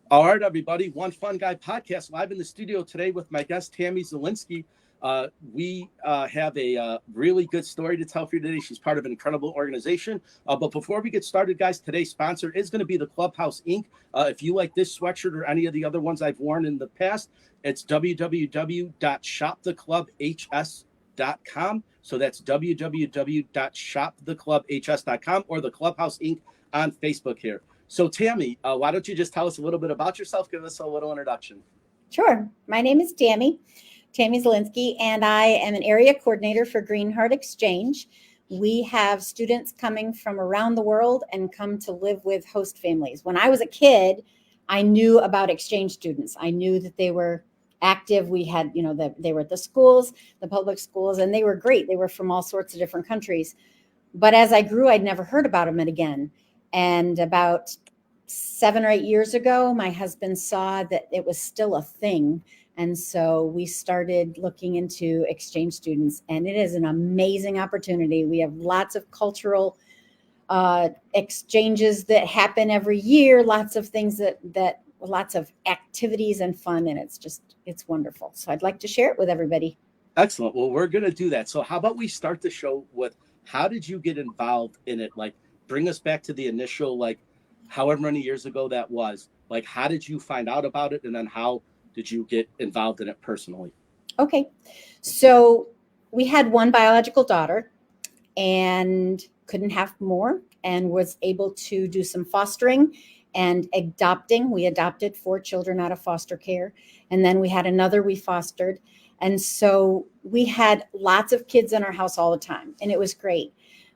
All right, everybody. One Fun Guy podcast live in the studio today with my guest, Tammy Zilinski. We have a really good story to tell for you today. She's part of an incredible organization. But before we get started, guys, today's sponsor is going to be the Clubhouse Inc. If you like this sweatshirt or any of the other ones I've worn in the past, it's www.shoptheclubhs.com. So that's www.shoptheclubhs.com or the Clubhouse Inc. on Facebook here. So, Tammy, why don't you just tell us a little bit about yourself? Give us a little introduction. Sure. My name is Tammy Zilinski, and I am an area coordinator for Green Heart Exchange. We have students coming from around the world and come to live with host families. When I was a kid, I knew about exchange students. I knew that they were active. We had, they were at the schools, the public schools, and they were great. They were from all sorts of different countries. But as I grew, I'd never heard about them again. And about 7 or 8 years ago, my husband saw that it was still a thing. And so we started looking into exchange students, and it is an amazing opportunity. We have lots of cultural exchanges that happen every year, lots of things that lots of activities and fun. And it's wonderful. So I'd like to share it with everybody. Excellent. Well, we're going to do that. So, how about we start the show with how did you get involved in it? Like, bring us back to the initial, like, however many years ago that was. Like, how did you find out about it? And then how did you get involved in it personally? Okay. So we had one biological daughter and couldn't have more, and was able to do some fostering and adopting. We adopted 4 children out of foster care. And then we had another we fostered. And so we had lots of kids in our house all the time, and it was great.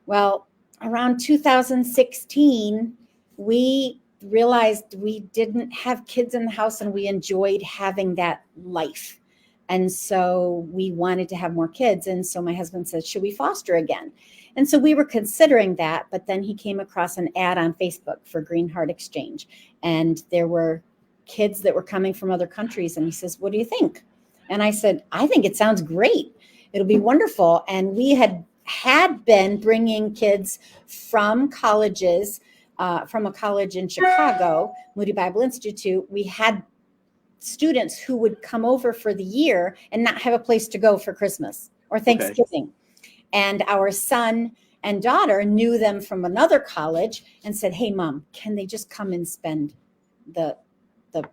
Well, around 2016, we realized we didn't have kids in the house, and we enjoyed having that life. And so we wanted to have more kids. And so my husband said, should we foster again? And so we were considering that, but then he came across an ad on Facebook for Green Heart Exchange. And there were kids that were coming from other countries. And he says, what do you think? And I said, I think it sounds great. It'll be wonderful. And we had been bringing kids from colleges, from a college in Chicago, Moody Bible Institute. We had students who would come over for the year and not have a place to go for Christmas or Thanksgiving. Okay. And our son and daughter knew them from another college and said, hey, Mom, can they just come and spend the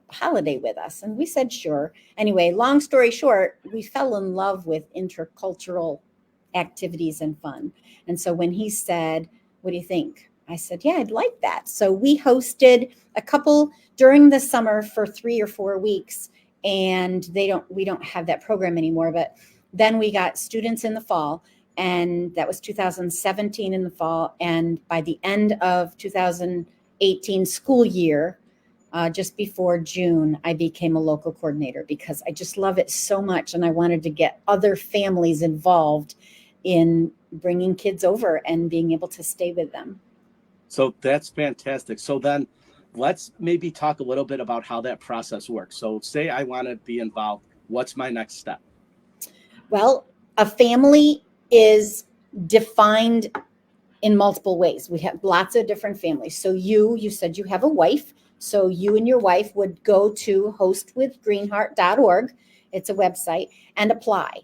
holiday with us? And we said, sure. Anyway, long story short, we fell in love with intercultural activities and fun. And so when he said, what do you think? I said, yeah, I'd like that. So we hosted a couple during the summer for 3 or 4 weeks, and we don't have that program anymore. But then we got students in the fall, and that was 2017 in the fall. And by the end of 2018 school year, just before June, I became a local coordinator because I just love it so much. And I wanted to get other families involved in bringing kids over and being able to stay with them. So that's fantastic. So then let's maybe talk a little bit about how that process works. So say I want to be involved. What's my next step? Well, a family is defined in multiple ways. We have lots of different families. So you said you have a wife. So you and your wife would go to hostwithgreenheart.org. It's a website, and apply.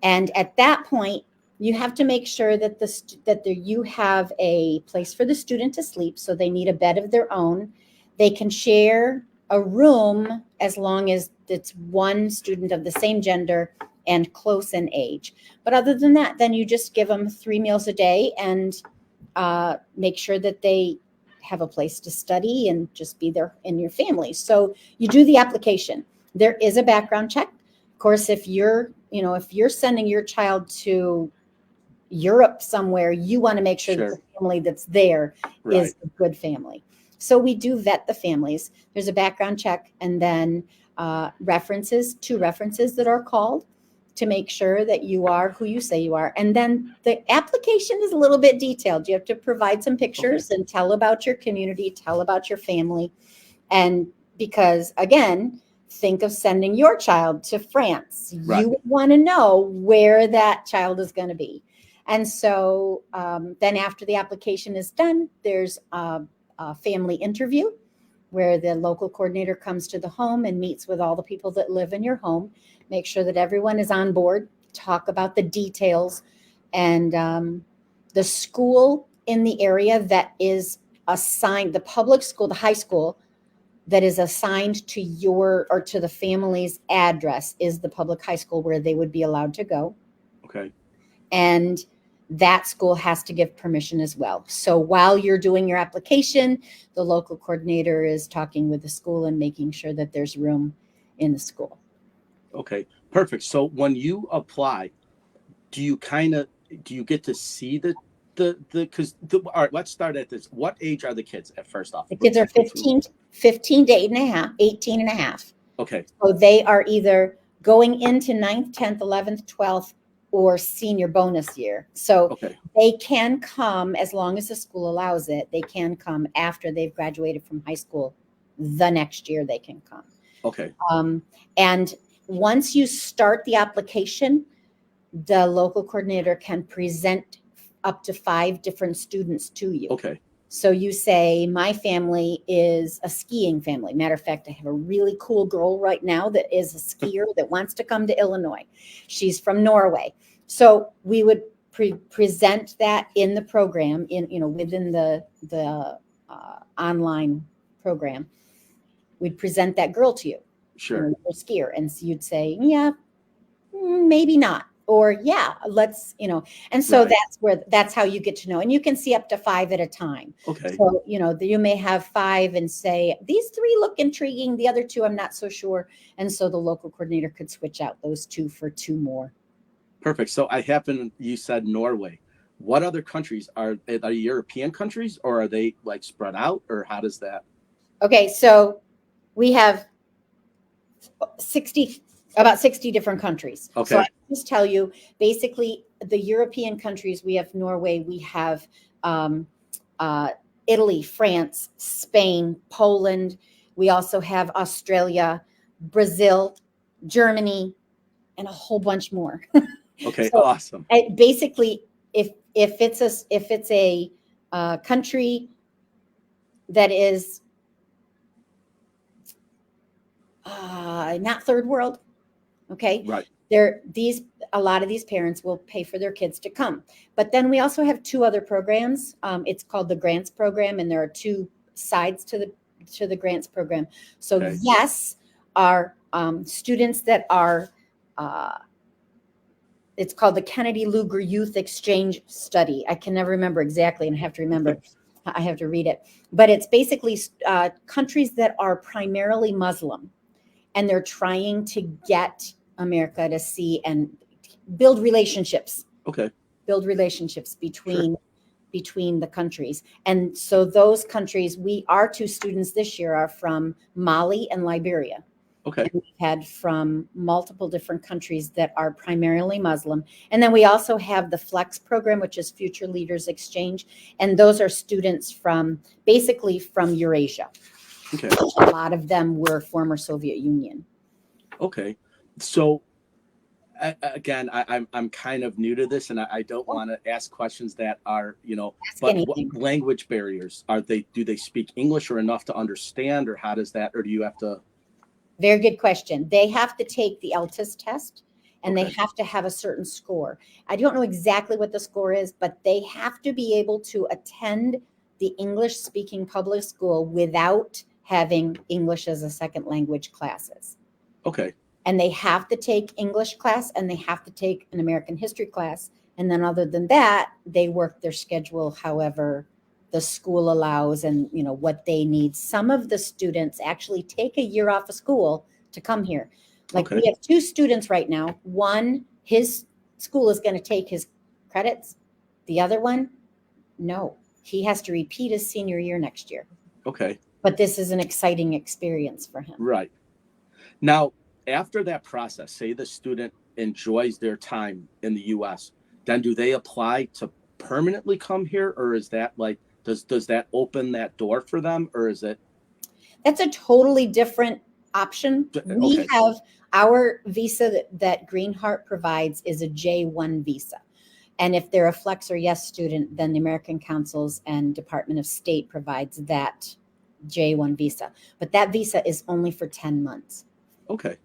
And at that point, you have to make sure that you have a place for the student to sleep. So they need a bed of their own. They can share a room as long as it's one student of the same gender and close in age. But other than that, then you just give them 3 meals a day and make sure that they have a place to study and just be there in your family. So you do the application. There is a background check. Of course, if you're sending your child to Europe somewhere, you want to make sure that the family that's there is a good family. So we do vet the families. There's a background check, and then 2 references that are called to make sure that you are who you say you are. And then the application is a little bit detailed. You have to provide some pictures and tell about your community, tell about your family. And because, again, think of sending your child to France. You would want to know where that child is going to be. And so then after the application is done, there's a family interview. where the local coordinator comes to the home and meets with all the people that live in your home, make sure that everyone is on board, talk about the details, and the school in the area that is assigned, the public school, the high school that is assigned to your or to the family's address is the public high school where they would be allowed to go. Okay. And that school has to give permission as well. So while you're doing your application, the local coordinator is talking with the school and making sure that there's room in the school. Okay, perfect. So when you apply, do you get to see because all right, let's start at this. What age are the kids at first off? The kids are 15 to 18 and a half. Okay. So they are either going into 9th, 10th, 11th, 12th, or senior bonus year. So Okay. they can come, as long as the school allows it, they can come after they've graduated from high school. The next year they can come. Okay. And once you start the application, the local coordinator can present up to 5 different students to you. Okay. So you say, my family is a skiing family. Matter of fact, I have a really cool girl right now that is a skier that wants to come to Illinois. She's from Norway. So we would present that in the program, within the online program. We'd present that girl to you. Sure. A skier, and so you'd say, yeah, maybe not. Or yeah, let's, and so Right. that's how you get to know. And you can see up to 5 at a time. Okay. So, you may have 5 and say, these 3 look intriguing. The other 2, I'm not so sure. And so the local coordinator could switch out those 2 for 2 more. Perfect. So you said Norway. What other countries are European countries, or are they like spread out, or how does that? Okay. So we have about 60 different countries. Okay. So I just tell you, basically, the European countries, we have Norway, we have Italy, France, Spain, Poland. We also have Australia, Brazil, Germany, and a whole bunch more. Okay, So, awesome. Basically, if it's a country that is not third world, okay, Right. A lot of these parents will pay for their kids to come. But then we also have 2 other programs. It's called the grants program, and there are 2 sides to the grants program. So Okay. yes, our students that are it's called the Kennedy Lugar Youth Exchange Study. I can never remember exactly, and I have to remember. I have to read it. But it's basically countries that are primarily Muslim, and they're trying to get America to see and build relationships. Okay. Build relationships between the countries. And so those countries, our 2 students this year are from Mali and Liberia. Okay. And we've had from multiple different countries that are primarily Muslim. And then we also have the FLEX program, which is Future Leaders Exchange. And those are students basically from Eurasia. Okay. A lot of them were former Soviet Union. Okay. So again, I'm kind of new to this, and I don't want to ask questions that are, but what language barriers do they speak English or enough to understand, or how does that, or do you have to? Very good question. They have to take the LTIS test, and they have to have a certain score. I don't know exactly what the score is, but they have to be able to attend the English speaking public school without having English as a second language classes. Okay. And they have to take English class, and they have to take an American history class. And then other than that, they work their schedule however the school allows and what they need. Some of the students actually take a year off of school to come here. Like we have 2 students right now. One, his school is going to take his credits. The other one, no. He has to repeat his senior year next year. Okay. But this is an exciting experience for him. Right. Now, after that process, say the student enjoys their time in the U.S., then do they apply to permanently come here, or is that like, does that open that door for them, or is it? That's a totally different option. We have our visa that Greenheart provides is a J1 visa. And if they're a Flex or Yes student, then the American Councils and Department of State provides that J1 visa, but that visa is only for 10 months. Okay.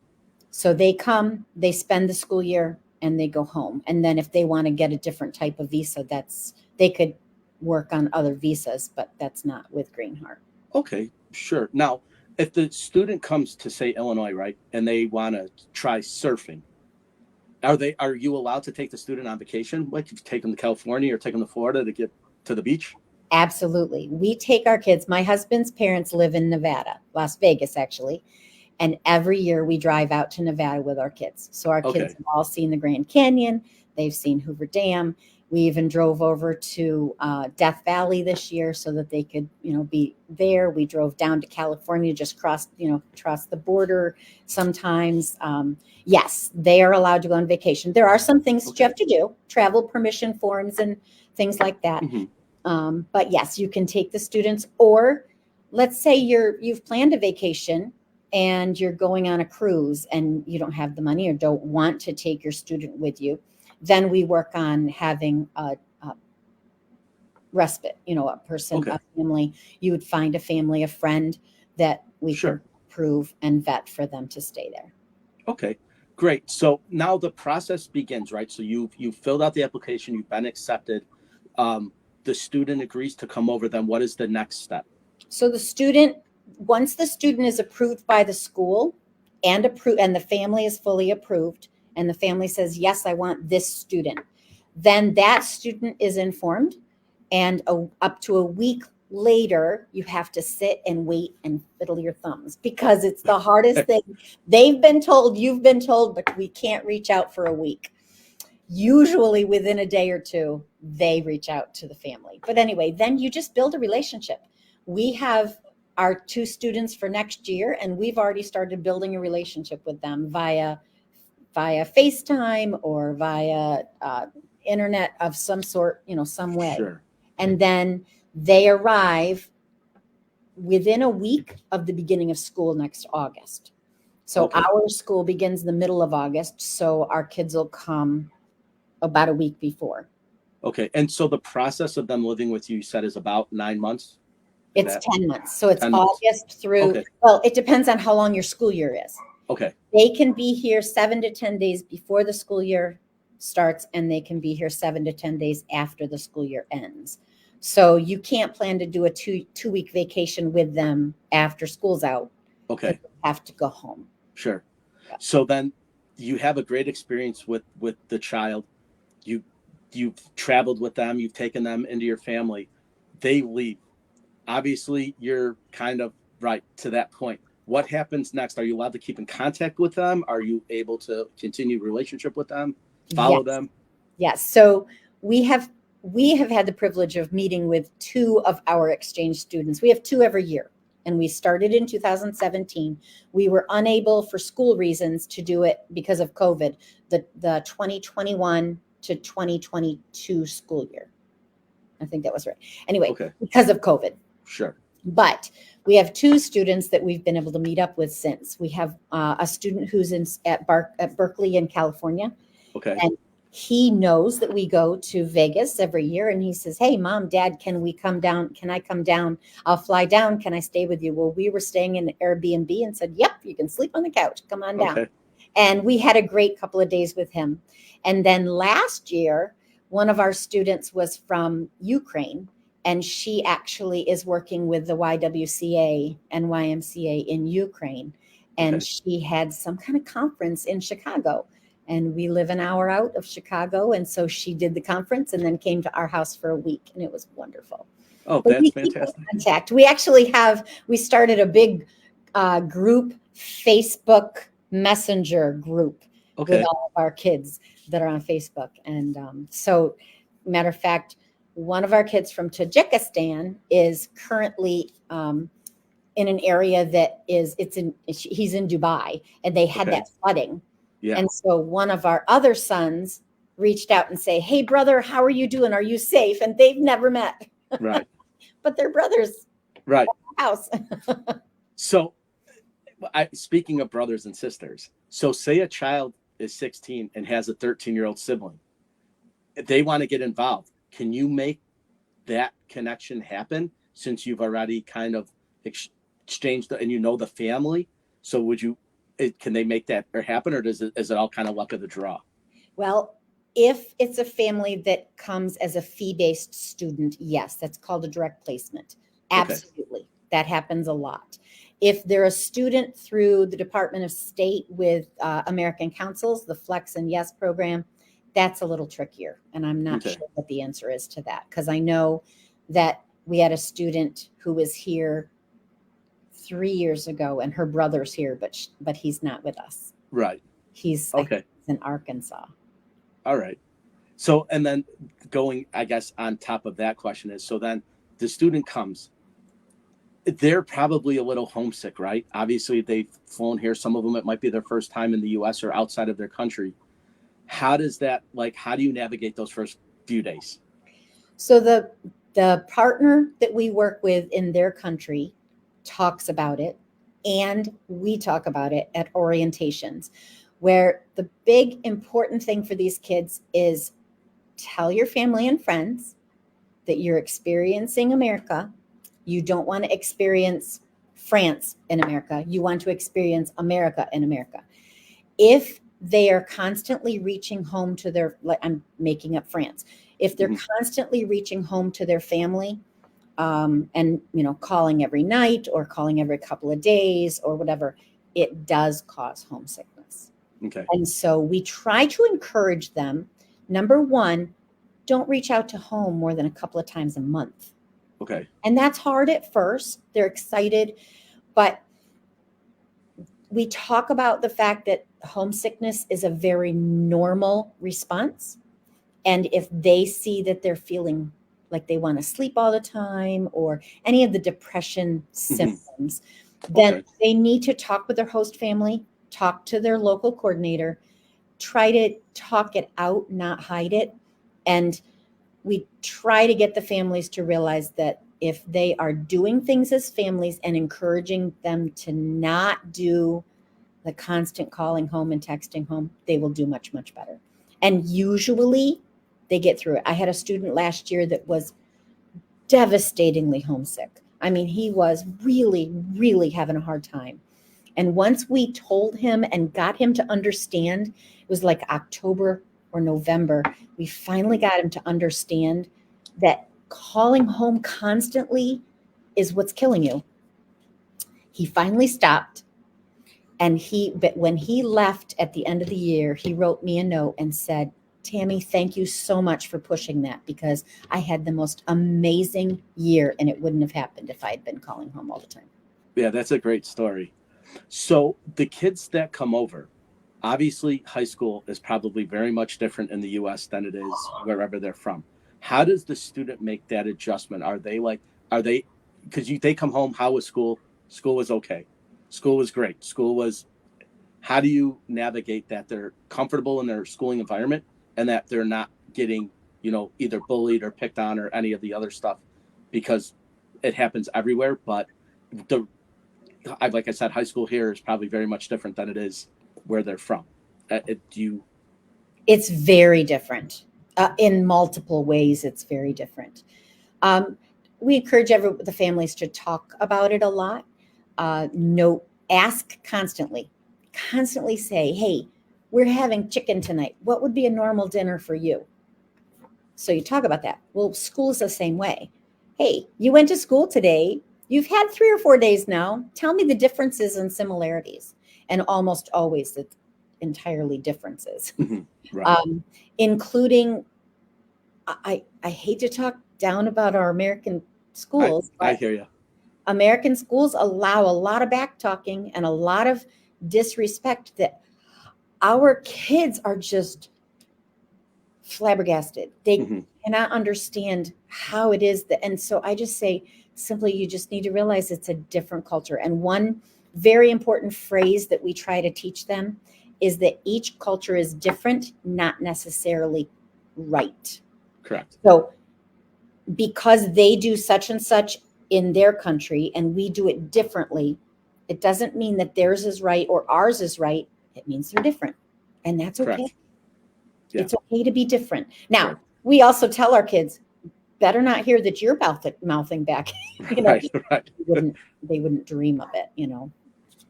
So they come, they spend the school year, and they go home. And then if they want to get a different type of visa, they could work on other visas, but that's not with Greenheart. Okay, sure. Now, if the student comes to, say, Illinois, right, and they want to try surfing, are you allowed to take the student on vacation? Like, you take them to California or take them to Florida to get to the beach? Absolutely. We take our kids. My husband's parents live in Nevada, Las Vegas, actually. And every year we drive out to Nevada with our kids. So our kids Okay. have all seen the Grand Canyon. They've seen Hoover Dam. We even drove over to Death Valley this year so that they could, be there. We drove down to California, just crossed the border sometimes. Yes, they are allowed to go on vacation. There are some things that you have to do, travel permission forms and things like that. Mm-hmm. But yes, you can take the students, or let's say you've planned a vacation and you're going on a cruise and you don't have the money or don't want to take your student with you. Then we work on having a respite, a person, Okay. a family. You would find a family, a friend that we Sure. can approve and vet for them to stay there. Okay, great. So now the process begins, right? So you've filled out the application, you've been accepted. The student agrees to come over. Then what is the next step? So once the student is approved by the school and the family is fully approved, and the family says, yes, I want this student, then that student is informed, and up to a week later, you have to sit and wait and fiddle your thumbs, because it's the hardest thing. You've been told, but we can't reach out for a week. Usually within a day or two, they reach out to the family. But anyway, then you just build a relationship. We have our 2 students for next year, and we've already started building a relationship with them via FaceTime or via internet of some sort, some way. Sure. And then they arrive within a week of the beginning of school next August. So Okay. our school begins the middle of August. So our kids will come about a week before. Okay. And so the process of them living with you said is about 9 months? It's 10 months. So it's 10 months. August through, Okay. well, it depends on how long your school year is. Okay. They can be here 7 to 10 days before the school year starts, and they can be here 7 to 10 days after the school year ends. So you can't plan to do a two-week vacation with them after school's out. Okay. You have to go home. Sure. So then you have a great experience with the child. You've traveled with them, you've taken them into your family. They leave. Obviously, you're kind of right to that point. What happens next? Are you allowed to keep in contact with them? Are you able to continue relationship with them? Follow them? Yes. So we have had the privilege of meeting with 2 of our exchange students. We have 2 every year, and we started in 2017. We were unable, for school reasons, to do it because of COVID, the 2021 to 2022 school year. I think that was right. Anyway, Okay. Because of COVID. Sure. But we have 2 students that we've been able to meet up with since. We have a student who's at Berkeley in California. Okay. And he knows that we go to Vegas every year, and he says, hey, Mom, Dad, can we come down? Can I come down? I'll fly down. Can I stay with you? Well, we were staying in an Airbnb and said, yep, you can sleep on the couch. Come on down. Okay. And we had a great couple of days with him. And then last year, one of our students was from Ukraine, and she actually is working with the YWCA and YMCA in Ukraine. And Okay. she had some kind of conference in Chicago. And we live an hour out of Chicago. And so she did the conference and then came to our house for a week. And it was wonderful. Oh, But that's we keep in fantastic. contact. We actually started a big group, Facebook Messenger group Okay. with all of our kids that are on Facebook. And so, matter of fact, one of our kids from Tajikistan is currently in an area that he's in Dubai, and they had Okay. that flooding. Yeah. And so one of our other sons reached out and say, hey, brother, how are you doing? Are you safe? And they've never met. Right. But they're brothers. Right. House. So, speaking of brothers and sisters, so say a child is 16 and has a 13-year-old sibling. They want to get involved. Can you make that connection happen, since you've already kind of exchange and you know the family. So would you? Can they make that or happen, or is it all kind of luck of the draw? Well, if it's a family that comes as a fee-based student, yes, that's called a direct placement. Okay. Absolutely. That happens a lot. If they're a student through the Department of State with American Councils, the Flex and Yes program, that's a little trickier. And I'm not Okay. sure what the answer is to that, because I know that we had a student who was here 3 years ago and her brother's here, but he's not with us. Right. He's Okay. in Arkansas. All right. So, and then going, I guess, on top of that question is, so then the student comes, they're probably a little homesick, right? Obviously, they've flown here. Some of them, it might be their first time in the US or outside of their country. How does that, like, how do you navigate those first few days? So the partner that we work with in their country talks about it, and we talk about it at orientations, where the big important thing for these kids is tell your family and friends that you're experiencing America. You don't want to experience France in America. You want to experience America in America. If they are constantly reaching home to their, like I'm making up France, if they're constantly reaching home to their family, and calling every night or calling every couple of days or whatever, it does cause homesickness. Okay. And so we try to encourage them. Number one, don't reach out to home more than a couple of times a month. Okay. And that's hard at first. They're excited, but we talk about the fact that homesickness is a very normal response. And if they see that they're feeling like they want to sleep all the time or any of the depression symptoms, then they need to talk with their host family, talk to their local coordinator, try to talk it out, not hide it. And we try to get the families to realize that if they are doing things as families and encouraging them to not do the constant calling home and texting home, they will do much, much better. And usually they get through it. I had a student last year that was devastatingly homesick. I mean, he was really, really having a hard time. And once we told him and got him to understand, it was like October or November, we finally got him to understand that calling home constantly is what's killing you. He finally stopped. But when he left at the end of the year, he wrote me a note and said, Tammy, thank you so much for pushing that, because I had the most amazing year and it wouldn't have happened if I had been calling home all the time. Yeah, that's a great story. So the kids that come over, obviously high school is probably very much different in the US than it is wherever they're from. How does the student make that adjustment? Because they come home, how was school? School was okay. School was great. How do you navigate that they're comfortable in their schooling environment and that they're not getting, either bullied or picked on or any of the other stuff, because it happens everywhere. But like I said, high school here is probably very much different than it is where they're from. It's very different. In multiple ways, it's very different. We encourage the families to talk about it a lot. Ask constantly say, hey, we're having chicken tonight. What would be a normal dinner for you? So you talk about that. Well, school's the same way. Hey, you went to school today. You've had 3 or 4 days now. Tell me the differences and similarities. And almost always it's entirely differences. Right. Including, I hate to talk down about our American schools. I hear you. American schools allow a lot of back talking and a lot of disrespect that our kids are just flabbergasted. They cannot understand how it is that. And so I just say simply, you just need to realize it's a different culture. And one very important phrase that we try to teach them is that each culture is different, not necessarily right. Correct. So because they do such and such in their country and we do it differently, it doesn't mean that theirs is right or ours is right. It means they're different. And that's okay. Yeah. It's okay to be different. Now, we also tell our kids, better not hear that you're mouthing back. Right, right. They wouldn't dream of it,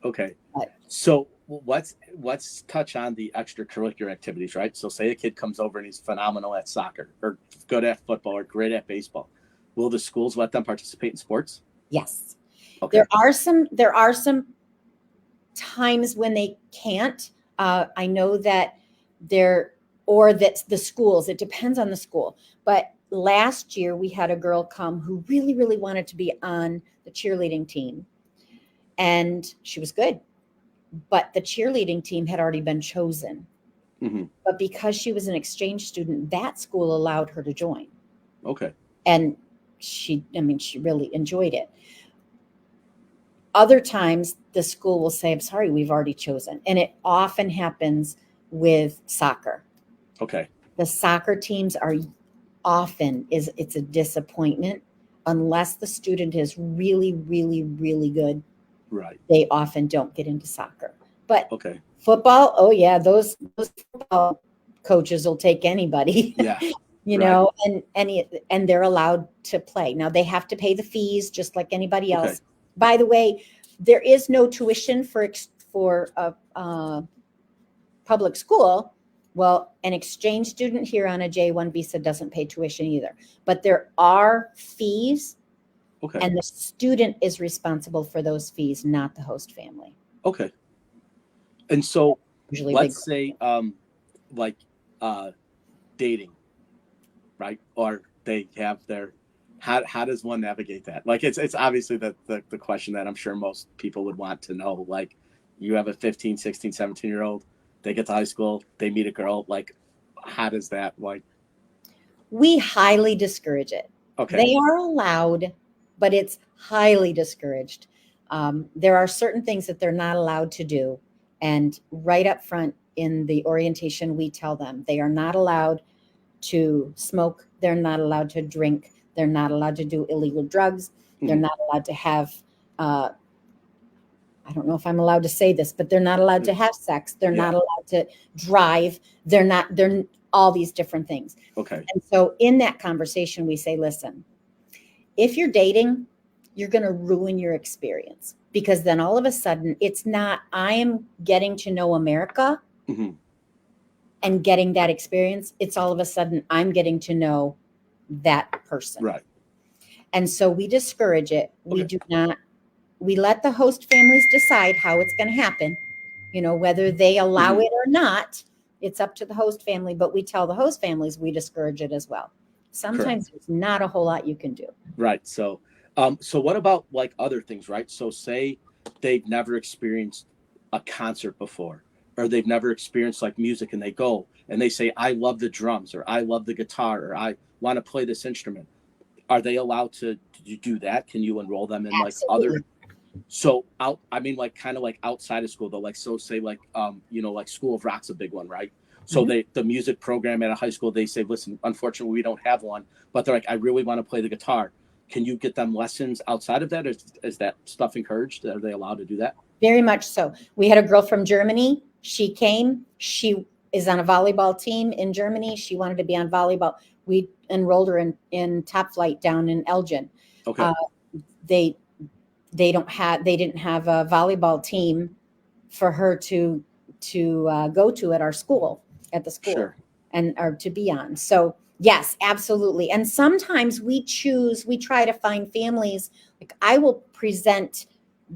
Okay. But So let's touch on the extracurricular activities, right? So say a kid comes over and he's phenomenal at soccer or good at football or great at baseball. Will the schools let them participate in sports? yes, Okay. there are some times when they can't. I know that that the schools, it depends on the school. But last year we had a girl come who really, really wanted to be on the cheerleading team. And she was good. But the cheerleading team had already been chosen. Mm-hmm. But because she was an exchange student, that school allowed her to join. Okay. And she really enjoyed it. Other times the school will say, I'm sorry, we've already chosen. And it often happens with soccer. Okay. The soccer teams it's a disappointment unless the student is really, really, really good. Right. They often don't get into soccer. But okay. Football, oh yeah, those football coaches will take anybody. Yeah. And they're allowed to play. Now they have to pay the fees just like anybody else. Okay. By the way, there is no tuition for a public school. Well, an exchange student here on a J-1 visa doesn't pay tuition either, but there are fees. Okay. And the student is responsible for those fees, not the host family. Okay. And so Usually let's say dating, right? Or they have their how does one navigate that? Like it's obviously the question that I'm sure most people would want to know. Like you have a 15, 16, 17-year-old, they get to high school, they meet a girl, like how does that We highly discourage it. Okay. They are allowed, but it's highly discouraged. There are certain things that they're not allowed to do. And right up front in the orientation, we tell them they are not allowed to smoke. They're not allowed to drink. They're not allowed to do illegal drugs. They're not allowed to have, I don't know if I'm allowed to say this, but they're not allowed to have sex. They're not allowed to drive. They're all these different things. Okay. And so in that conversation, we say, listen, if you're dating, you're going to ruin your experience because then all of a sudden it's not, I am getting to know America and getting that experience. It's all of a sudden I'm getting to know that person. Right. And so we discourage it. We do not, we let the host families decide how it's going to happen, whether they allow it or not. It's up to the host family, but we tell the host families we discourage it as well. Sometimes there's not a whole lot you can do. Right. So what about like other things, right? So say they've never experienced a concert before, or they've never experienced like music and they go and they say, I love the drums or I love the guitar or I want to play this instrument. Are they allowed to do that? Can you enroll them in Absolutely. like other? So kind of like outside of school though, like, so say like, like School of Rock's a big one, right? So the music program at a high school, they say, listen, unfortunately we don't have one, but they're like, I really want to play the guitar. Can you get them lessons outside of that? Is that stuff encouraged? Are they allowed to do that? Very much so. We had a girl from Germany. She came. She is on a volleyball team in Germany. She wanted to be on volleyball. We enrolled her in Top Flight down in Elgin. Okay. They didn't have a volleyball team for her to go to at the school, Sure. or to be on. So yes, absolutely. And sometimes we try to find families. Like I will present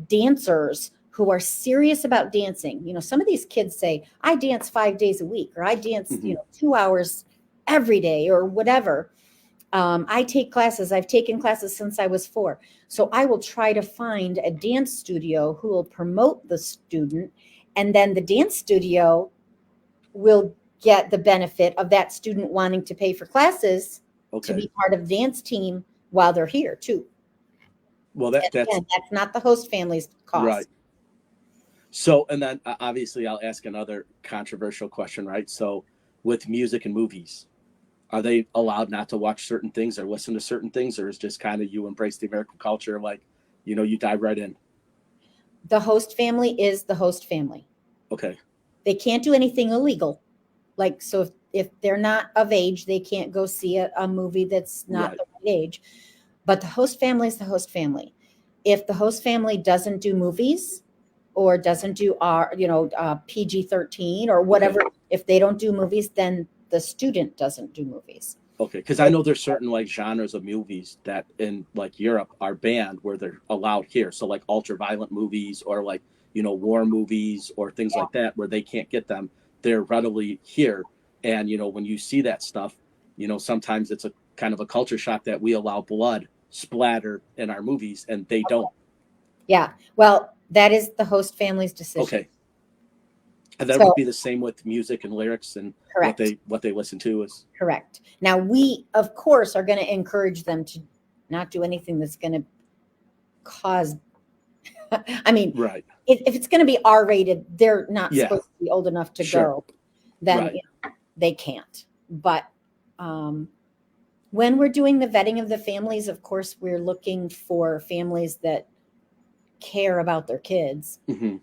dancers who are serious about dancing. Some of these kids say, I dance 5 days a week, or I dance, 2 hours every day or whatever. I take classes. I've taken classes since I was 4. So I will try to find a dance studio who will promote the student. And then the dance studio will get the benefit of that student wanting to pay for classes to be part of the dance team while they're here too. Well, that's not the host family's cost. Right. So, and then obviously I'll ask another controversial question, right? So with music and movies, are they allowed not to watch certain things or listen to certain things, or is just kind of you embrace the American culture, like, you dive right in? The host family is the host family. Okay. They can't do anything illegal. Like, so if they're not of age, they can't go see a movie that's not the age. But the host family is the host family. If the host family doesn't do movies or doesn't do PG-13 or whatever, if they don't do movies, then the student doesn't do movies. Okay, because I know there's certain like genres of movies that in like Europe are banned where they're allowed here. So like ultra violent movies or like, war movies or things like that where they can't get them. They're readily here. And, when you see that stuff, sometimes it's a kind of a culture shock that we allow blood splatter in our movies and they don't. Yeah. Well, that is the host family's decision. Okay. And that would be the same with music and lyrics and correct. what they listen to is correct. Now we, of course, are going to encourage them to not do anything that's going to cause. I mean, right. If it's going to be R-rated, they're not supposed to be old enough to go. Then they can't. But when we're doing the vetting of the families, of course, we're looking for families that care about their kids. Mm-hmm.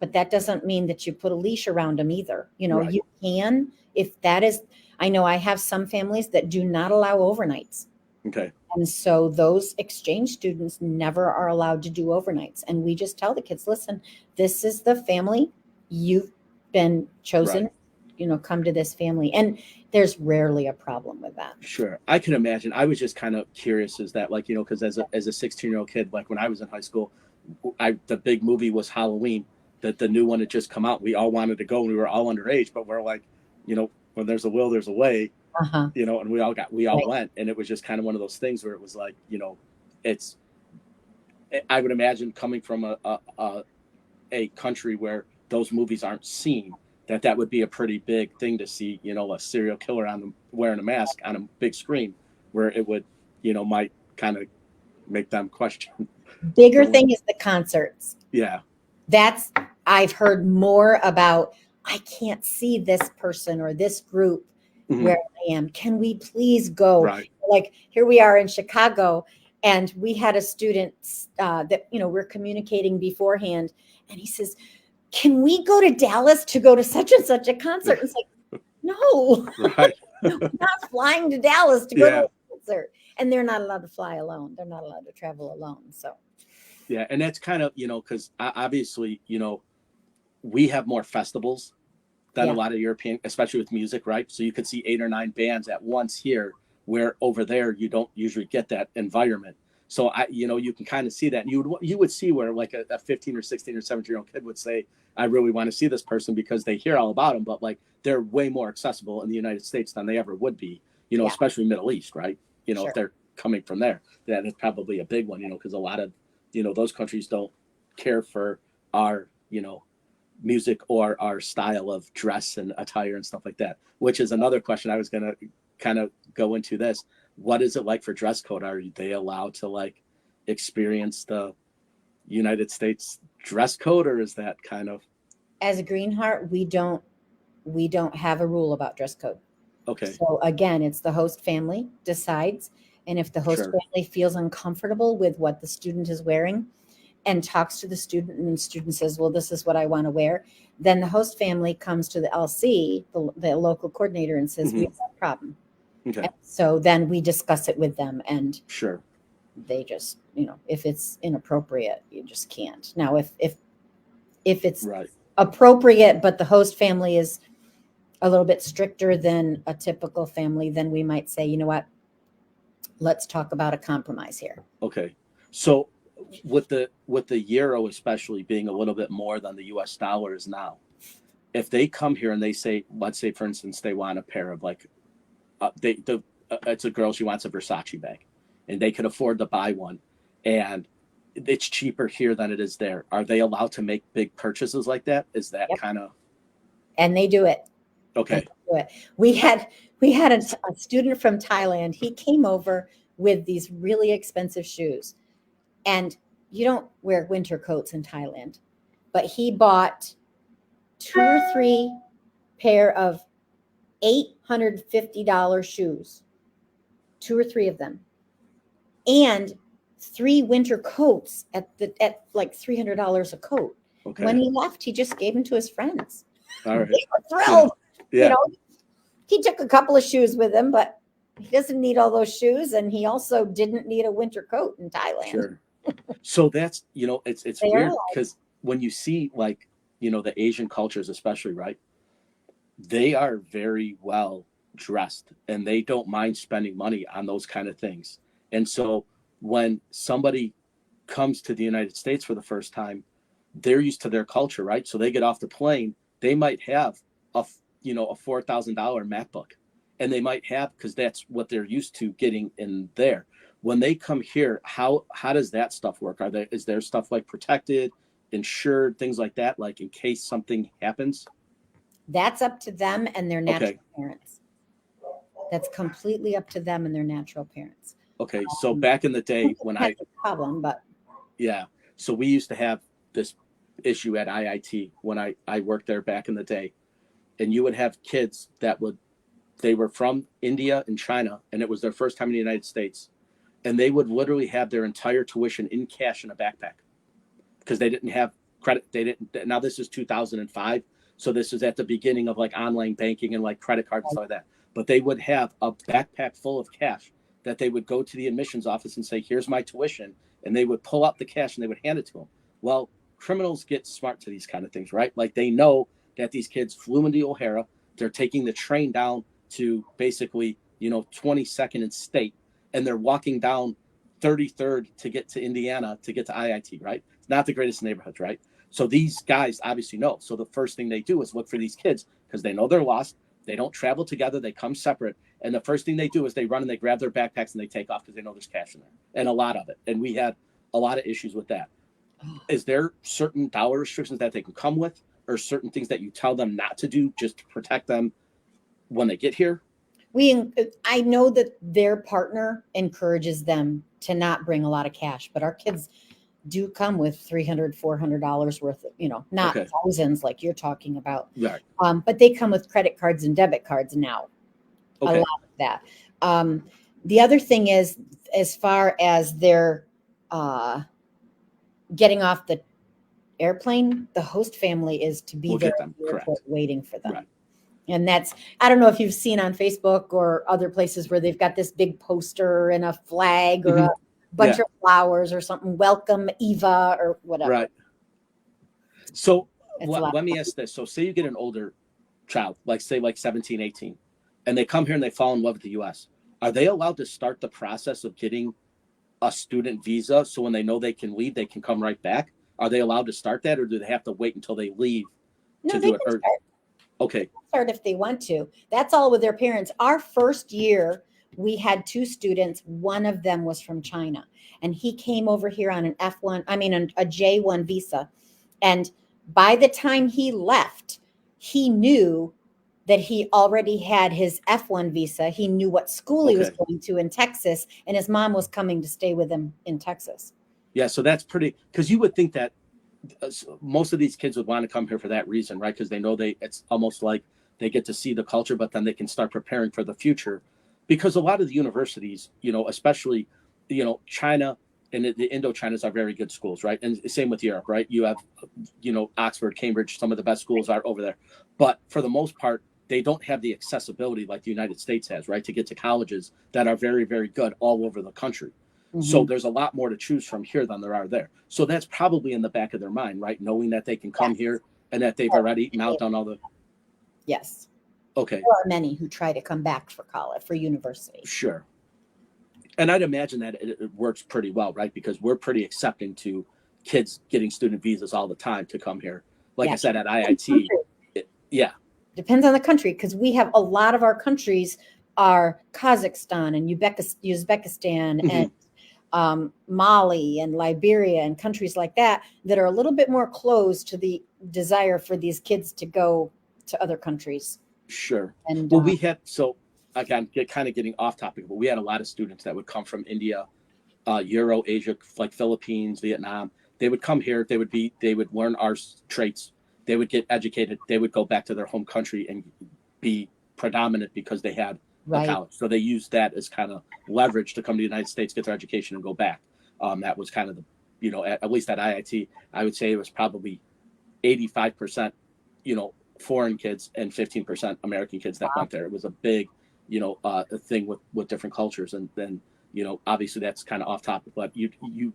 But that doesn't mean that you put a leash around them either. You can, if that is, I know I have some families that do not allow overnights. Okay. And so those exchange students never are allowed to do overnights. And we just tell the kids, listen, this is the family. You've been chosen, come to this family. And there's rarely a problem with that. Sure. I can imagine. I was just kind of curious as that, like, because as a 16-year-old kid, like when I was in high school, the big movie was Halloween. That the new one had just come out. We all wanted to go and we were all underage, but we're like, when there's a will, there's a way, and we all went. And it was just kind of one of those things where it was like, I would imagine coming from a country where those movies aren't seen, that would be a pretty big thing to see, a serial killer wearing a mask on a big screen where it would, might kind of make them question. Bigger thing is the concerts. Yeah. I've heard more about, I can't see this person or this group where I am. Can we please go? Right. Like here we are in Chicago and we had a student that, we're communicating beforehand. And he says, can we go to Dallas to go to such and such a concert? It's like, no, right. we're not flying to Dallas to go to a concert. And they're not allowed to fly alone. They're not allowed to travel alone. So. Yeah, and that's kind of, because obviously, we have more festivals than a lot of European, especially with music, right? So you could see 8 or 9 bands at once here, where over there you don't usually get that environment. So you can kind of see that. You would see where like a 15 or 16 or 17-year-old kid would say, I really want to see this person because they hear all about them, but like they're way more accessible in the United States than they ever would be, especially Middle East, right? If they're coming from there, that is probably a big one, because a lot of those countries don't care for our, music or our style of dress and attire and stuff like that, which is another question I was going to kind of go into this. What is it like for dress code? Are they allowed to like experience the United States dress code, or is that kind of? As a Green Heart, we don't have a rule about dress code. Okay. So again, it's the host family decides. And if the host family feels uncomfortable with what the student is wearing and talks to the student and the student says, well, this is what I want to wear, then the host family comes to the LC, the local coordinator, and says, we have a problem. Okay. And so then we discuss it with them and they just, if it's inappropriate, you just can't. Now, if it's appropriate, but the host family is a little bit stricter than a typical family, then we might say, you know what? Let's talk about a compromise here. Okay. So with the euro especially being a little bit more than the US dollar is now, if they come here and they say, let's say for instance, they want a pair of like, it's a girl, she wants a Versace bag and they could afford to buy one and it's cheaper here than it is there. Are they allowed to make big purchases like that? Is that kind of? And they do it. Okay. We had a student from Thailand. He came over with these really expensive shoes. And you don't wear winter coats in Thailand. But he bought 2 or 3 pair of $850 shoes. 2 or 3 of them. And 3 winter coats at like $300 a coat. Okay. When he left, he just gave them to his friends. All right. They were thrilled. Yeah. He took a couple of shoes with him, but He doesn't need all those shoes, and he also didn't need a winter coat in Thailand. Sure. So that's, it's They are weird like, because when you see like, the Asian cultures, especially, right? They are very well dressed and they don't mind spending money on those kind of things. And so when somebody comes to the United States for the first time, they're used to their culture, right? So they get off the plane, they might have a a $4,000 MacBook, and they might have, because that's what they're used to getting in there. When they come here, how does that stuff work? Is there stuff like protected, insured, things like that, like in case something happens? that's up to them and their natural Okay. parents. That's completely up to them and their natural parents. Okay. So back in the day when That's a problem, but yeah, so we used to have this issue at IIT when I worked there back in the day, and you would have kids they were from India and China, and it was their first time in the United States, and they would literally have their entire tuition in cash in a backpack because they didn't have credit. They didn't. Now this is 2005, so this is at the beginning of like online banking and like credit cards and stuff like that. But they would have a backpack full of cash that they would go to the admissions office and say, "Here's my tuition," and they would pull out the cash and they would hand it to them. Well, criminals get smart to these kind of things, right? Like they know that these kids flew into O'Hara. They're taking the train down to basically, 22nd and State, and they're walking down 33rd to get to Indiana to get to IIT, right? It's not the greatest neighborhoods, right? So these guys obviously know. So the first thing they do is look for these kids because they know they're lost. They don't travel together. They come separate. And the first thing they do is they run and they grab their backpacks and they take off because they know there's cash in there, and a lot of it. And we had a lot of issues with that. Is there certain dollar restrictions that they can come with, or certain things that you tell them not to do just to protect them when they get here? I know that their partner encourages them to not bring a lot of cash, but our kids do come with $300-$400 worth of, not Okay. thousands like you're talking about. Right. But they come with credit cards and debit cards now. Okay. A lot of that. The other thing is, as far as their getting off the airplane, the host family is to be We'll there get at them. the Correct. airport waiting for them. Right. And I don't know if you've seen on Facebook or other places where they've got this big poster and a flag or a bunch of flowers or something. Welcome, Eva, or whatever. Right. So let me ask this. So say you get an older child, like say like 17, 18, and they come here and they fall in love with the U.S. Are they allowed to start the process of getting a student visa so when they know they can leave, they can come right back? Are they allowed to start that, or do they have to wait until they leave to do it? Start. Okay. Start if they want to. That's all with their parents. Our first year, we had 2 students. One of them was from China, and he came over here on a J1 visa. And by the time he left, he knew that he already had his F1 visa. He knew what school he was going to in Texas, and his mom was coming to stay with him in Texas. Yeah, so that's pretty, because you would think that most of these kids would want to come here for that reason, right? Because they know it's almost like they get to see the culture, but then they can start preparing for the future. Because a lot of the universities, especially, China and the Indochinas are very good schools, right? And same with Europe, right? You have, Oxford, Cambridge, some of the best schools are over there. But for the most part, they don't have the accessibility like the United States has, right? To get to colleges that are very, very good all over the country. Mm-hmm. So there's a lot more to choose from here than there are there. So that's probably in the back of their mind, right? Knowing that they can come here and that they've already knocked on all the. Yes. Okay. There are many who try to come back for college, for university. Sure. And I'd imagine that it works pretty well, right? Because we're pretty accepting to kids getting student visas all the time to come here. Like I said, at IIT, Depends on the country, because we have a lot of our countries are Kazakhstan and Uzbekistan and Mali and Liberia and countries like that are a little bit more closed to the desire for these kids to go to other countries. Sure. And we had, so again, kind of getting off topic, but we had a lot of students that would come from India, Euro, Asia, like Philippines, Vietnam. They would come here. They would learn our traits. They would get educated. They would go back to their home country and be predominant because they had a college. So they used that as kind of leverage to come to the United States, get their education, and go back. That was kind of the, at least at IIT, I would say it was probably 85%, foreign kids and 15% American kids that went there. It was a big, a thing with different cultures. And then, obviously that's kind of off topic, but you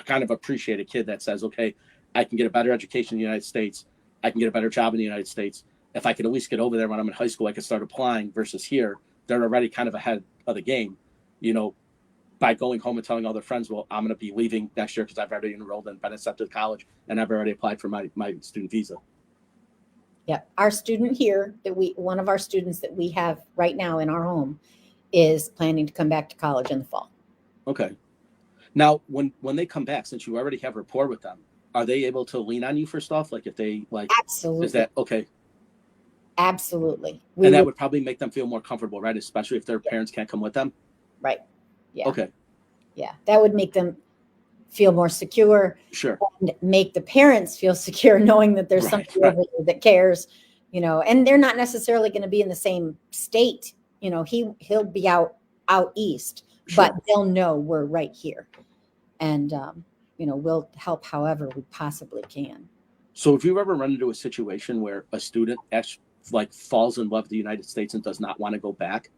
kind of appreciate a kid that says, okay, I can get a better education in the United States. I can get a better job in the United States. If I could at least get over there when I'm in high school, I could start applying, versus here, they're already kind of ahead of the game, by going home and telling all their friends, well, I'm going to be leaving next year because I've already enrolled and been accepted to college and I've already applied for my student visa. Yeah. Our student here one of our students that we have right now in our home is planning to come back to college in the fall. Okay. Now, when they come back, since you already have rapport with them, are they able to lean on you for stuff? Like if they Absolutely. Is that okay? Absolutely. And that would probably make them feel more comfortable, right? Especially if their parents can't come with them. Right. Yeah. Okay. Yeah. That would make them feel more secure. Sure. And make the parents feel secure knowing that there's somebody over there that cares, and they're not necessarily going to be in the same state. He'll be out east, sure. But they'll know we're right here. And, we'll help however we possibly can. So if you ever run into a situation where a student actually falls in love with the United States and does not want to go back,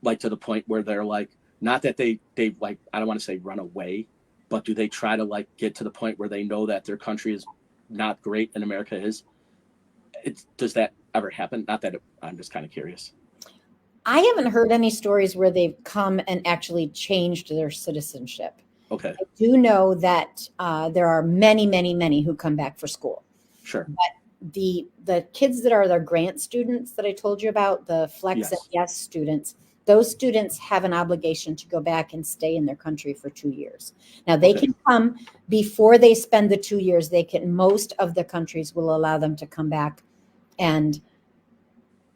to the point where they're not that they I don't want to say run away, but do they try to get to the point where they know that their country is not great and America is? Does that ever happen? Not that I'm just kind of curious. I haven't heard any stories where they've come and actually changed their citizenship. Okay. I do know that there are many, many, many who come back for school. Sure. But the kids that are their grant students that I told you about, the Flex and Yes students, those students have an obligation to go back and stay in their country for 2 years. Now they can come before they spend the 2 years. Most of the countries will allow them to come back and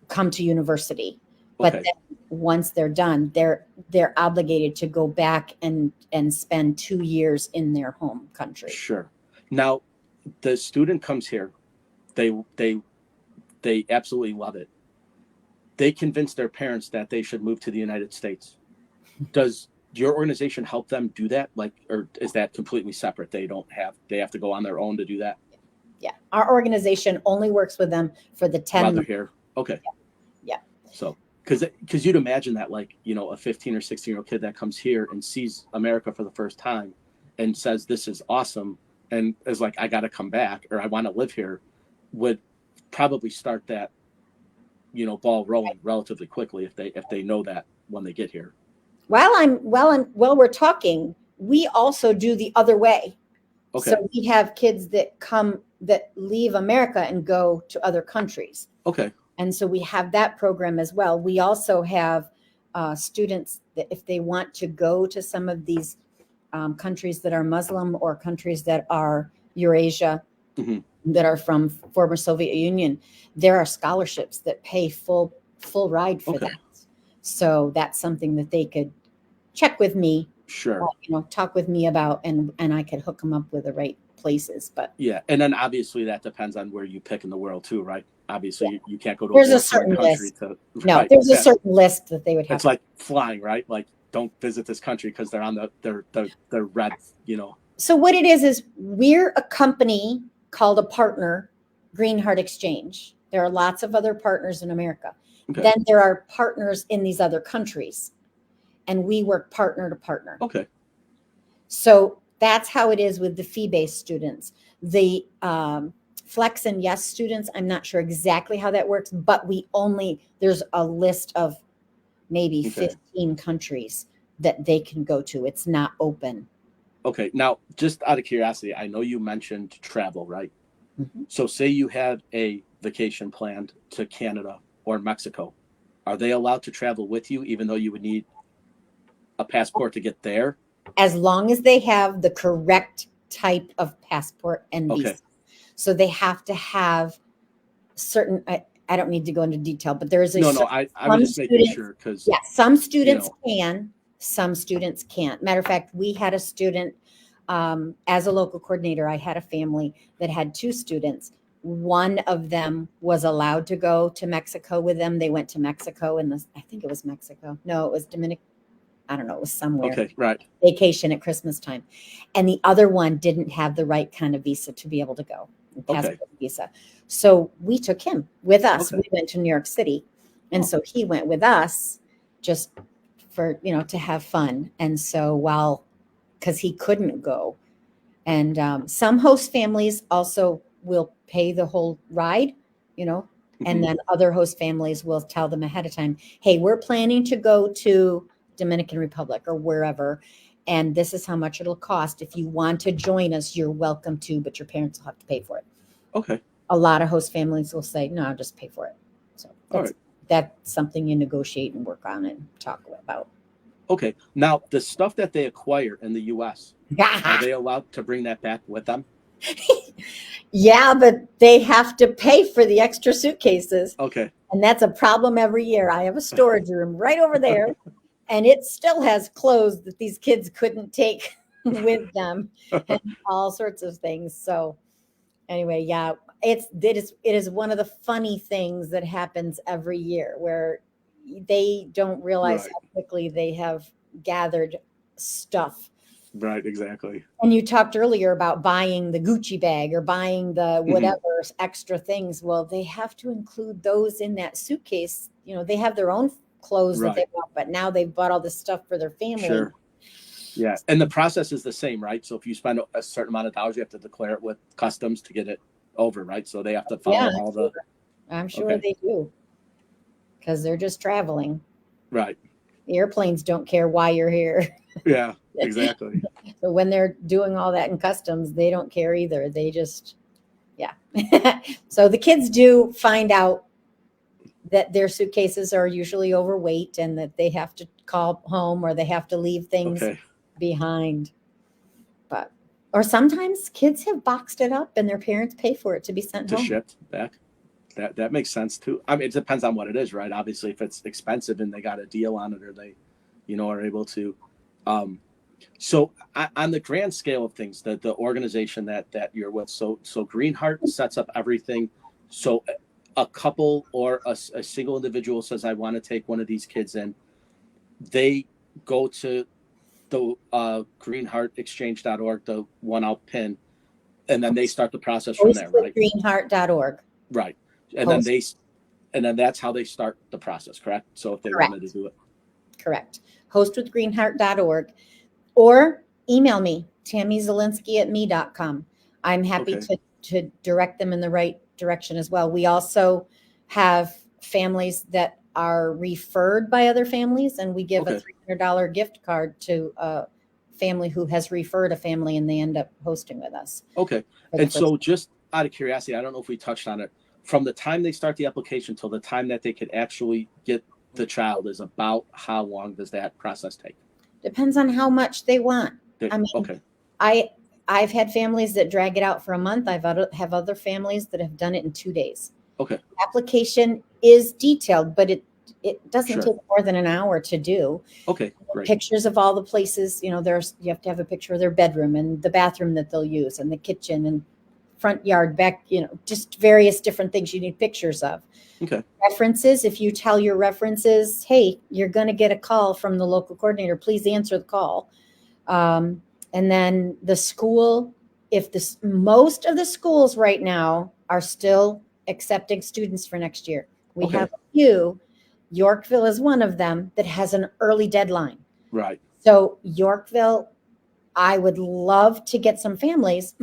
come to university. But then once they're done, they're obligated to go back and spend 2 years in their home country. Sure. Now, the student comes here, they absolutely love it. They convince their parents that they should move to the United States. Does your organization help them do that? Or is that completely separate? They have to go on their own to do that? Yeah. Our organization only works with them for the 10 months. Here. Okay. Yeah. So, because you'd imagine that a 15 or 16-year-old kid that comes here and sees America for the first time and says, this is awesome, and is I got to come back, or I want to live here, would probably start that, ball rolling relatively quickly if they know that when they get here. While we're talking, we also do the other way. Okay. So we have kids that leave America and go to other countries. Okay. And so we have that program as well. We also have students that if they want to go to some of these countries that are Muslim or countries that are Eurasia, that are from former Soviet Union, there are scholarships that pay full ride for that. So that's something that they could check with me. Sure. Talk with me about, and I could hook them up with the right places. But yeah, and then obviously that depends on where you pick in the world too, right? Obviously, you can't go to a certain country list. There's a certain list that they would have. It's like flying, right? Don't visit this country because they're on the red, So what it is we're a company called a partner, Green Heart Exchange. There are lots of other partners in America. Okay. Then there are partners in these other countries, and we work partner to partner. Okay. So that's how it is with the fee-based students. The Flex and Yes students, I'm not sure exactly how that works, but there's a list of maybe 15 countries that they can go to. It's not open. Okay. Now, just out of curiosity, I know you mentioned travel, right? Mm-hmm. So say you had a vacation planned to Canada or Mexico. Are they allowed to travel with you, even though you would need a passport to get there? As long as they have the correct type of passport and visa. Okay. So they have to have certain, I don't need to go into detail, but there is a... I was just making sure because... Yeah, some students can, some students can't. Matter of fact, we had a student, as a local coordinator, I had a family that had 2 students. One of them was allowed to go to Mexico with them. They went to Mexico I think it was Mexico. No, it was Dominican. I don't know. It was somewhere. Okay, right. Vacation at Christmas time. And the other one didn't have the right kind of visa to be able to go. Passport visa. So we took him with us. Okay. We went to New York City And Oh. so he went with us just for, to have fun. And so because he couldn't go. And some host families also will pay the whole ride, and then other host families will tell them ahead of time, hey, we're planning to go to Dominican Republic or wherever, and this is how much it'll cost. If you want to join us, you're welcome to, but your parents will have to pay for it. Okay. A lot of host families will say, no, I'll just pay for it. So that's something you negotiate and work on and talk about. Okay. Now, the stuff that they acquire in the U.S., are they allowed to bring that back with them? Yeah, but they have to pay for the extra suitcases. Okay. And that's a problem every year. I have a storage room right over there, and it still has clothes that these kids couldn't take with them and all sorts of things. So anyway, yeah, it is one of the funny things that happens every year where they don't realize Right. how quickly they have gathered stuff. Right, exactly. And you talked earlier about buying the Gucci bag or buying the whatever extra things. Well, they have to include those in that suitcase. They have their own clothes that they want, but now they've bought all this stuff for their family. Sure. Yeah. And the process is the same, right? So if you spend a certain amount of dollars, you have to declare it with customs to get it over, right? So they have to follow all the. I'm sure they do. Because they're just traveling. Right. The airplanes don't care why you're here. Yeah, exactly. So when they're doing all that in customs, they don't care either. They just, yeah. So the kids do find out that their suitcases are usually overweight and that they have to call home or they have to leave things behind. Or sometimes kids have boxed it up and their parents pay for it to be sent home. Shipped back. That makes sense too. I mean, it depends on what it is, right? Obviously, if it's expensive and they got a deal on it, or they, are able to. So on the grand scale of things, the organization that you're with, so Greenheart sets up everything. So a couple or a single individual says, I want to take one of these kids in. They go to the greenheartexchange.org, the one I'll pin, and then they start the process from there, right? Greenheart.org. Right. And then that's how they start the process, correct? So if they wanted to do it. Correct. Hostwithgreenheart.org. Or email me, tammyzilinski@me.com. I'm happy to direct them in the right direction as well. We also have families that are referred by other families, and we give a $300 gift card to a family who has referred a family, and they end up hosting with us. Okay. And so just out of curiosity, I don't know if we touched on it, from the time they start the application till the time that they could actually get the child is about how long does that process take? Depends on how much they want. I mean, I've had families that drag it out for a month. Have other families that have done it in 2 days. Okay. Application is detailed, but it doesn't take more than an hour to do. Okay, great. Pictures of all the places, you have to have a picture of their bedroom and the bathroom that they'll use and the kitchen and front yard, back, just various different things you need pictures of. Okay. References, if you tell your references, hey, you're going to get a call from the local coordinator, please answer the call. And then the school, most of the schools right now are still accepting students for next year. We have a few. Yorkville is one of them that has an early deadline. Right. So Yorkville, I would love to get some families,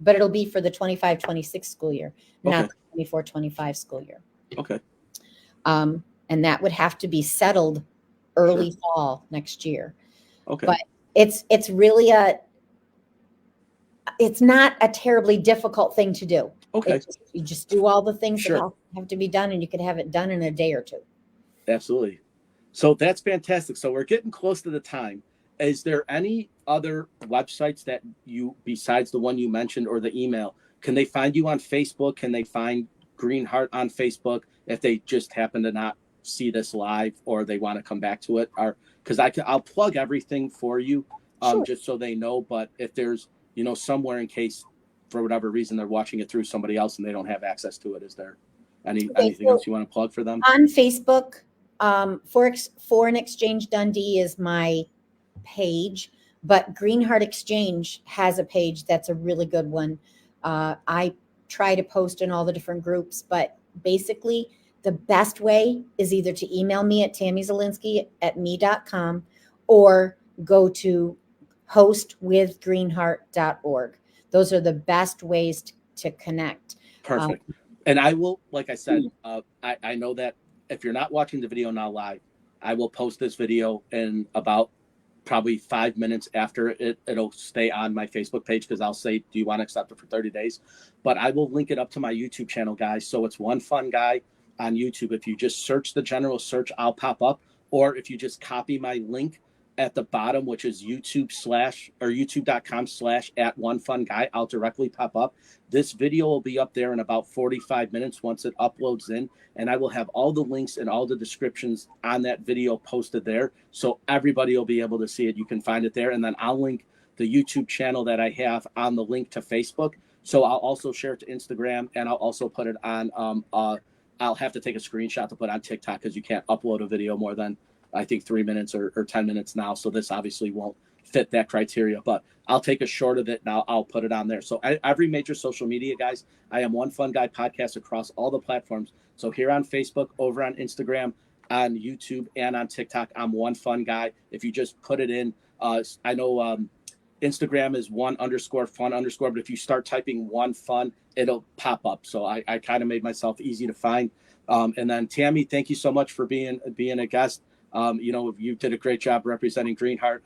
but it'll be for the 25-26 school year, not the 24-25 school year. Okay. And that would have to be settled early fall next year. Okay. But it's really it's not a terribly difficult thing to do. Okay. You just do all the things that have to be done, and you could have it done in a day or two. Absolutely. So that's fantastic. So we're getting close to the time. Is there any other websites that besides the one you mentioned or the email, can they find you on Facebook? Can they find Greenheart on Facebook if they just happen to not see this live or they want to come back to it? Or because I'll plug everything for you just so they know. But if there's, somewhere in case for whatever reason they're watching it through somebody else and they don't have access to it, is there anything else you want to plug for them? On Facebook, Foreign Exchange Dundee is my page, but Greenheart Exchange has a page that's a really good one. I try to post in all the different groups, but basically the best way is either to email me at tammyzilinski@me.com or go to hostwithgreenheart.org. Those are the best ways to connect. Perfect. And I will, like I said, I know that if you're not watching the video now live, I will post this video in about probably 5 minutes after it'll stay on my Facebook page, because I'll say, do you want to accept it for 30 days? But I will link it up to my YouTube channel, guys. So it's One Fun Guy on YouTube. If you just search the general search, I'll pop up. Or if you just copy my link at the bottom, which is youtube.com/@onefunguy, I'll directly pop up. This video will be up there in about 45 minutes once it uploads in, and I will have all the links and all the descriptions on that video posted there, so everybody will be able to see it. You can find it there, and then I'll link the YouTube channel that I have on the link to Facebook. So I'll also share it to Instagram, and I'll also put it on I'll have to take a screenshot to put on TikTok, because you can't upload a video more than, I think, 3 minutes or 10 minutes now. So this obviously won't fit that criteria, but I'll take a short of it and I'll put it on there. So every major social media, guys, I am One Fun Guy Podcast across all the platforms. So here on Facebook, over on Instagram, on YouTube, and on TikTok, I'm One Fun Guy. If you just put it in, I know Instagram is _fun_, but if you start typing One Fun, it'll pop up. So I kind of made myself easy to find. And then Tammy, thank you so much for being a guest. You did a great job representing Greenheart.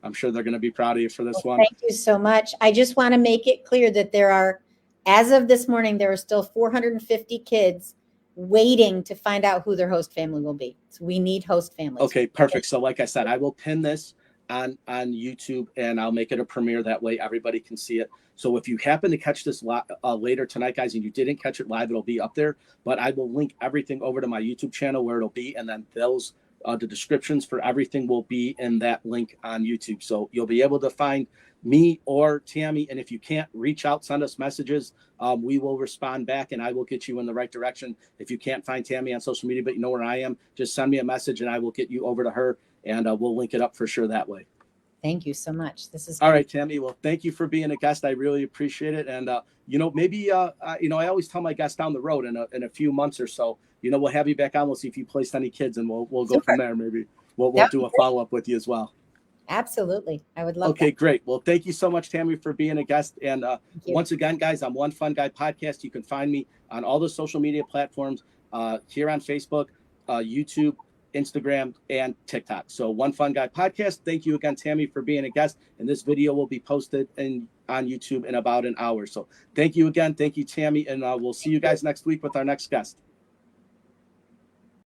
I'm sure they're going to be proud of you for this one. Thank you so much. I just want to make it clear that there are, as of this morning, there are still 450 kids waiting to find out who their host family will be. So we need host families. Okay, perfect. So like I said, I will pin this on YouTube, and I'll make it a premiere. That way everybody can see it. So if you happen to catch this later tonight, guys, and you didn't catch it live, it'll be up there. But I will link everything over to my YouTube channel where it'll be, and then the descriptions for everything will be in that link on YouTube. So you'll be able to find me or Tammy. And if you can't reach out, send us messages. We will respond back, and I will get you in the right direction. If you can't find Tammy on social media, but you know where I am, just send me a message and I will get you over to her, and we'll link it up for sure that way. Thank you so much. This is all right, Tammy. Well, thank you for being a guest. I really appreciate it. And, maybe, I always tell my guests down the road in a few months or so, we'll have you back on. We'll see if you placed any kids, and we'll go Super. from there. Maybe we'll do a follow-up with you as well. Absolutely. I would love Okay, that. Great. Well, thank you so much, Tammy, for being a guest. And once again, guys, I'm One Fun Guy Podcast. You can find me on all the social media platforms here on Facebook, YouTube, Instagram, and TikTok. So One Fun Guy Podcast. Thank you again, Tammy, for being a guest. And this video will be posted on YouTube in about an hour. So thank you again. Thank you, Tammy. And we'll see you guys next week with our next guest.